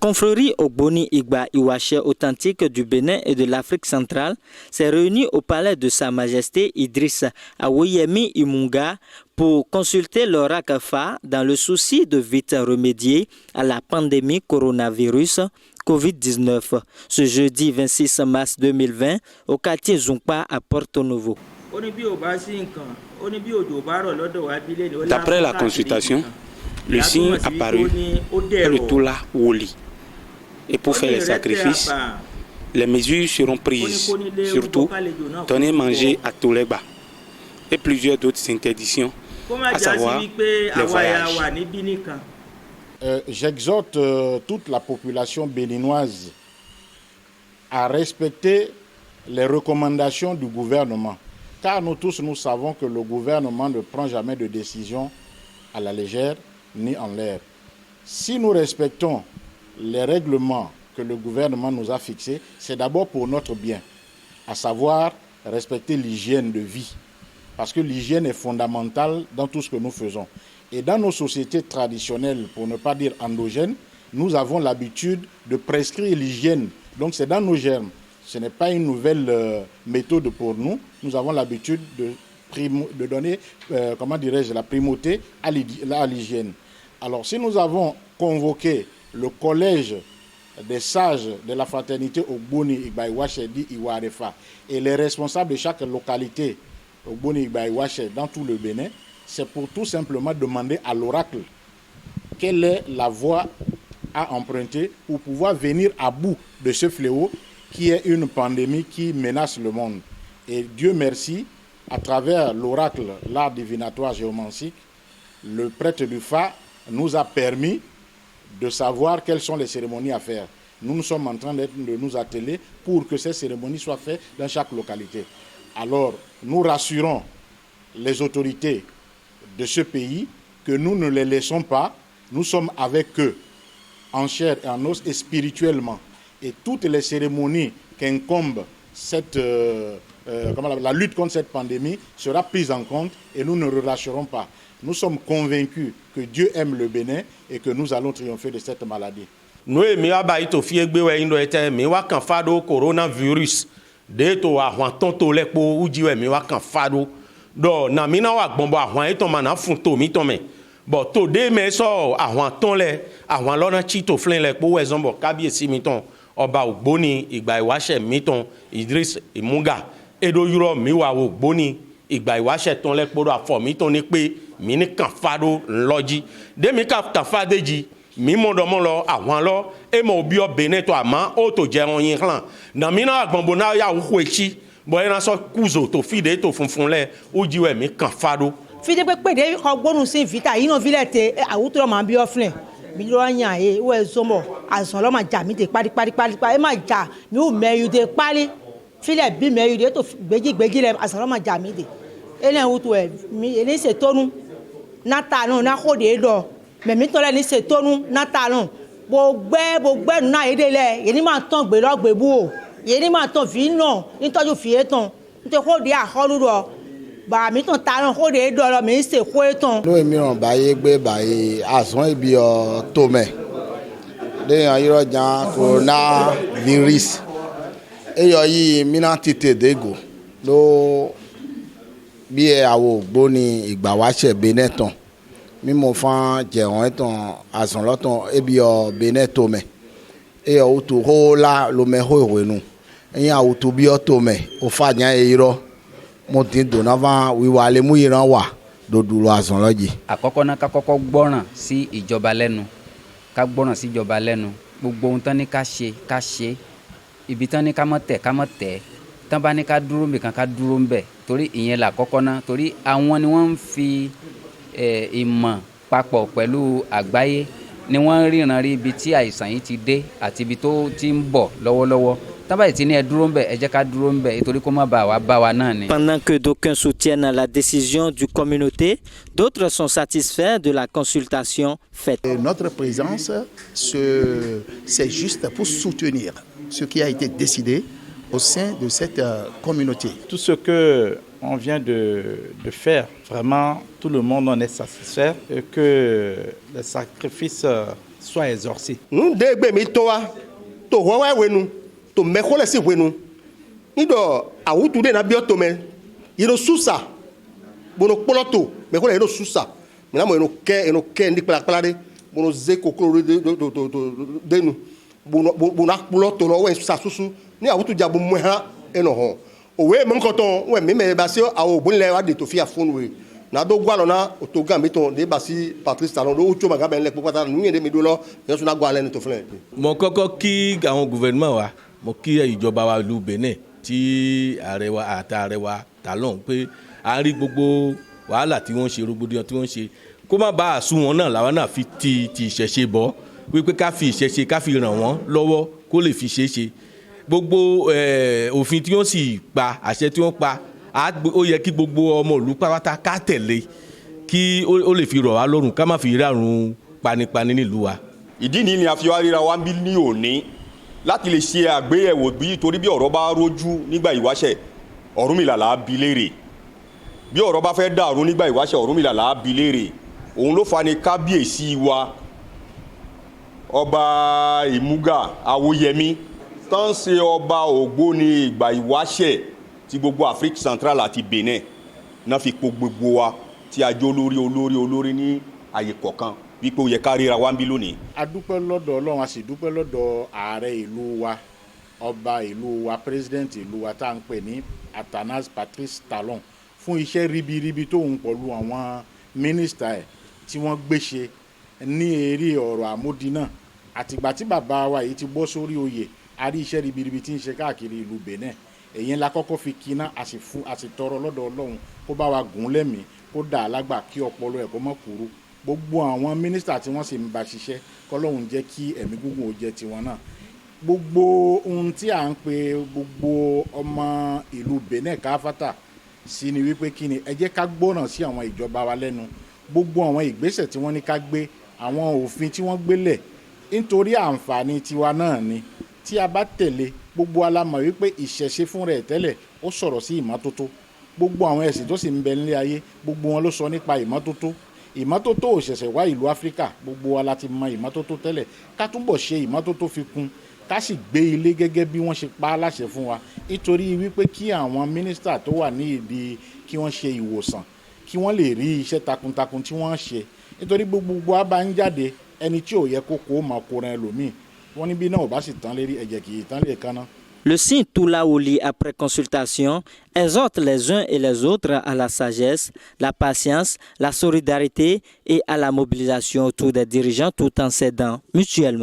confrérie Ogboni Igba Iwache authentique du Bénin et de l'Afrique centrale s'est réunie au palais de Sa Majesté Idriss Awoyemi Imunga pour consulter l'oracle phare dans le souci de vite remédier à la pandémie coronavirus COVID-19 ce jeudi 26 mars 2020 au quartier Zumpa à Porto Novo. D'après la consultation, le signe apparu est le Toula Woli. Et pour faire les sacrifices, les mesures seront prises, surtout donner manger à Toleba et plusieurs d'autres interdictions, à savoir les voyages. J'exhorte toute la population béninoise à respecter les recommandations du gouvernement. Car nous tous, nous savons que le gouvernement ne prend jamais de décision à la légère ni en l'air. Si nous respectons les règlements que le gouvernement nous a fixés, c'est d'abord pour notre bien, à savoir respecter l'hygiène de vie. Parce que l'hygiène est fondamentale dans tout ce que nous faisons. Et dans nos sociétés traditionnelles, pour ne pas dire endogènes, nous avons l'habitude de prescrire l'hygiène. Donc c'est dans nos germes. Ce n'est pas une nouvelle méthode pour nous. Nous avons l'habitude de donner, la primauté à l'hygiène. Alors si nous avons convoqué le collège des sages de la fraternité Ogboni Igba Iwache dit Iwarefa et les responsables de chaque localité Ogboni Igba Iwache dans tout le Bénin, c'est pour tout simplement demander à l'oracle quelle est la voie à emprunter pour pouvoir venir à bout de ce fléau qui est une pandémie qui menace le monde. Et Dieu merci, à travers l'oracle, l'art divinatoire géomantique, le prêtre du Fa nous a permis de savoir quelles sont les cérémonies à faire. Nous sommes en train de nous atteler pour que ces cérémonies soient faites dans chaque localité. Alors, nous rassurons les autorités de ce pays que nous ne les laissons pas. Nous sommes avec eux en chair et en os et spirituellement. Et toutes les cérémonies qu'incombe la lutte contre cette pandémie sera prise en compte et nous ne relâcherons pas. Nous sommes convaincus que Dieu aime le Bénin et que nous allons triompher de cette maladie. Nous coronavirus de to ahwan ton to le po ujiwe mi wa kan fado do na mi na wa gbonbo ahwan e to ma na fun to mi to me bo to de me so ahwan ton le ahwan lo na chi to flen le po we zon bo Kábíyèsí mi ton Ọba Ogboni Igba Iwache mi ton Idriss Imunga edo yuro mi wa Ogboni Igba Iwache ton le po do afọ mi ton ni pe mi ni kan fado nloji de mi ka kan fadeji mi mondomo lo àwọn lo e mo bi o Benin to ama o to je ron yin hlan na mi na agbonbo na ya wo echi bo ina so kuzo to fide to funfun le o jiwe mi kan fado fide pe de ko gbonu sin vita yin no vilete awuto lo ma bi oflen mi lo yan e wo ezomo asan lo ma ja mi de pari e ma ja mi o meyu de pari file bi meyu de to gbeji le asan lo ma ja mi de ene wuto e mi ene se tonu nata no na ko de do mais mi tole ni se tonu nata no gbogbo na ide le ye ni ma tan gbe lo gbebu o ye ni ma tan fi no ni toju fi etan nte ko de aholu do ba mi tan ta ran ko de do lo mi se ko etan no emi ran baye gbe baye asan ibi o to me de yan iro jan corona virus eyo yi mi na tete dego lo bi e awo Ogboni Igba Iwache Beneton mi mo fan jẹun etan asan lotan ebi o Benin to me e o to ho la lo me ho ìwénu eyin awo to bi o to me o fa jan e iro mo tin do na van wiwa le mu iran wa doduro asan loji. Àkọ́kọ́ náà ká kọ́kọ́ gbọ́ràn sí ìjọba lẹ́nu ká gbọ́ràn sí ìjọba lẹ́nu gbogbo ohun tán ní ká ṣe ibi tán ní ká mọ́ tẹ̀ tán bá ní ká dúró ńbẹ̀ kan ká dúró ńbẹ̀ torí ìyẹn là kọ́kọ́ náà torí àwọn ni wọ́n ń fi ìmọ̀ papọ̀ pẹ̀lú àgbáyé ni wọ́n ríran rí ibi tí àìsàn yìí ti dé àti ibi tó ti ń bọ̀ lọ́wọ́lọ́wọ́ tábàyí tí ní ẹ dúró ń bẹ̀ ẹ jẹ́ ká dúró ń bẹ̀ nítorí kó má bàa wá bá wa náà ni. Pendant que d'aucuns soutiennent la décision du communauté, d'autres sont satisfaits de la consultation faite. Notre présence, c'est juste pour soutenir ce qui a été décidé au sein de cette communauté. Tout ce que on vient de faire, vraiment, tout le monde en est satisfait et que les sacrifices soit exorcé. Nous devons to wawa wenu to mekole si wenu nido awutu de na biotome yero susa bono poloto mekole yero susa mina mo eno ke ndi pala de bono ze kokoro de nu bono poloto no we susa susu ni awutu jabu mwa eno ho owe menkoton we me basi awo bonle wa de to fia funwe na do gwa lona otoga meton de basi Patrice Talon do ucho maga ben le popata nu yende mi do lo yesu na gwa le ni to flen mo kọ́kọ́ kí àwọn gouvernement wa mo kí ìjọba wa ìlú Benin tí ààrẹ wa àtààrẹ wa Talon pé a rí gbogbo wàhálà tí wọ́n ṣe rògbòdìyàn tí wọ́n ṣe kó má bá àsù wọn náà làwọn náà fi ti ìṣẹ̀ṣe bọ́ wípé ká fi ìṣẹ̀ṣe ká fi ràn wọ́n lọ́wọ́ kó lè fi ṣeé ṣe gbogbo òfin tí wọ́n sì pa àṣẹ tí wọ́n pa ó yẹ kí gbogbo ọmọ ìlú pátá ká tẹ̀lé kí ó lè fi rọ̀ wá lọ́rùn ká má fi rárun panipani nílùú wa. ìdí ni a fi wá ríra wa ń bí ní òní láti lè ṣe àgbéyẹ̀wò bí torí bí ọ̀rọ̀ bá rójú nígbà ìwáṣẹ̀ Ọ̀rúnmìlà là á bi léèrè bí ọ̀rọ̀ bá fẹ́ dàrú nígbà ìwáṣẹ̀ Ọ̀rúnmìlà là á bi léèrè òun ló fa ni kábíyèsí wa ọba Ìmúgà Awóyẹmí tán ṣe ọba Ògbóni ìgbà ìwáṣẹ̀ ti gbogbo Afrique centrale àti Benin náà fi po gbogbo wa tí a jẹ́ olórí ní àyè kọ̀ọ̀kan wípé ó yẹ ká ríra wá ń bí lónìí. A dúpẹ́ lọ́dọ̀ Ọlọ́run, a sì dúpẹ́ lọ́dọ̀ ààrẹ ìlú wa, ọba ìlú wa, president ìlú wa tá à ń pè ní Athanase Patrice Talon fún iṣẹ́ ribiribi tóun pẹ̀lú àwọn mínísítà ẹ̀ tí wọ́n gbéṣe ní eré ọ̀rọ̀ àmúdínà àtìgbà tí bàbá wa yìí ti bọ́ sórí oyè a rí iṣẹ́ ribiribi tí ń ṣe káàkiri ìlú Benin. Èyí la kọ́kọ́ fi kíná a sì tọrọ lọ́dọ̀ Ọlọ́run kó bá wa gùn lẹ́mìí kó dà á lágbà kí ọpọlọ ẹ̀ kó má kúrú gbogbo àwọn mínísítà tí wọ́n sì ń bá ṣiṣẹ́ kọ́lọ́hún jẹ́ kí ẹ̀mí gígùn ó jẹ́ tiwọn náà gbogbo ohun tí à ń pe gbogbo ọmọ ìlú Benin káfátà sí ni wípé kí ni ẹ jẹ́ ká gbọ́ràn sí àwọn ìjọba wa lẹ́nu gbogbo àwọn ìgbésẹ̀ tí wọ́n ní ká gbé àwọn òfin tí wọ́n gbélẹ̀ nítorí àǹfààní tiwa náà ni tí a bá tẹ̀lé gbogbo alámọ̀ wípé ìṣẹ̀ṣe fún rẹ̀ tẹ́lẹ̀ ó sọ̀rọ̀ sí ìmọ́tótó gbogbo àwọn ẹ̀sìn tó sì ń bẹ nílé ayé gbogbo wọn ló sọ nípa ìmọ́tótó ò ṣẹ̀ṣẹ̀ wá ìlú Áfíríkà gbogbo wa láti mọ ìmọ́tótó tẹ́lẹ̀ ká túbọ̀ ṣe ìmọ́tótó fi kún ká sì gbé ilé gẹ́gẹ́ bí wọ́n ṣe pa á láṣẹ fún wa nítorí wípé kí àwọn mínísítà tó wà ní ìdí kí wọ́n ṣe ìwòsàn kí wọ́n lè rí iṣẹ́ takuntakun tí wọ́n ṣe nítorí gbogbo wa bá ń jáde ẹni tí ò yẹ kó kó máa kó ran ẹlòmíì wọ́n ní bí náà ò bá sì tán lérí ẹ̀jẹ̀ kì í tán lè kaná. Le signe Toulaouli, après consultation, exhorte les uns et les autres à la sagesse, la patience, la solidarité et à la mobilisation autour des dirigeants tout en s'aidant mutuellement.